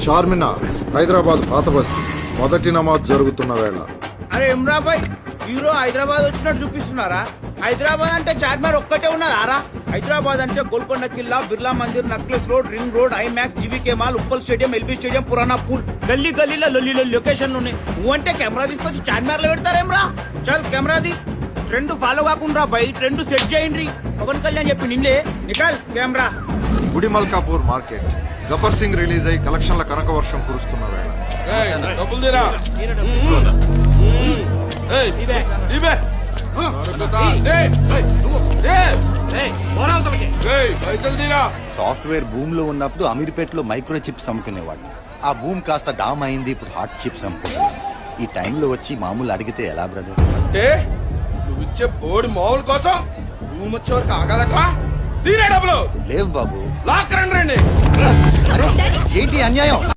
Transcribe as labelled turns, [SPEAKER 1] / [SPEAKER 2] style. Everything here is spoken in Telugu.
[SPEAKER 1] చార్మినార్ హైదరాబాద్ పాత బస్తీ మొదటి నమాజ్ జరుగుతున్న వేళ.
[SPEAKER 2] అరే ఇమ్రాబాయ్ హీరో హైదరాబాద్ వచ్చినట్టు చూపిస్తున్నారా? హైదరాబాద్ అంటే చార్మినార్ ఒక్కటే ఉన్నదారా? హైదరాబాద్ అంటే Golconda Qila, Birla Mandir, necklace road, ring road, IMAX, GVK mall, Uppal stadium, LB stadium, Purana Pul, గల్లీ గల్లీలో లొల్లీలో లొకేషన్లు ఉన్నాయి. నువ్వంటే కెమెరా తీసుకొచ్చి చార్మినార్ లో పెడతారేమ్రా? చల్ కెమెరాది ట్రెండ్ ఫాలో కాకుండా బై ట్రెండ్ సెట్ చేయండి. పవన్ కళ్యాణ్ చెప్పి నిన్నే నికాల్ కెమెరా.
[SPEAKER 1] గుడి మల్కాపూర్ మార్కెట్ గబ్బర్ సింగ్ రిలీజ్ అయి కలెక్షన్ల కనక వర్షం కురుస్తున్న వేళ.
[SPEAKER 3] సాఫ్ట్వేర్ భూమ్ లో ఉన్నప్పుడు అమీర్పేటలో మైక్రో చిప్స్ అమ్ముకునేవాడిని. ఆ భూమ్ కాస్త డామ్ అయింది, ఇప్పుడు హాట్ చిప్స్ అమ్ముకున్నాను. ఈ టైంలో వచ్చి మామూలు అడిగితే ఎలా బ్రదర్?
[SPEAKER 4] అంటే నువ్వు ఇచ్చే బోర్డు మామూలు కోసం రూమ్ వచ్చే వరకు ఆగాలట. తీరే డబ్బులు
[SPEAKER 3] లేవు బాబు.
[SPEAKER 4] లాక్ రండి.
[SPEAKER 3] అరే ఏంటి అన్యాయం?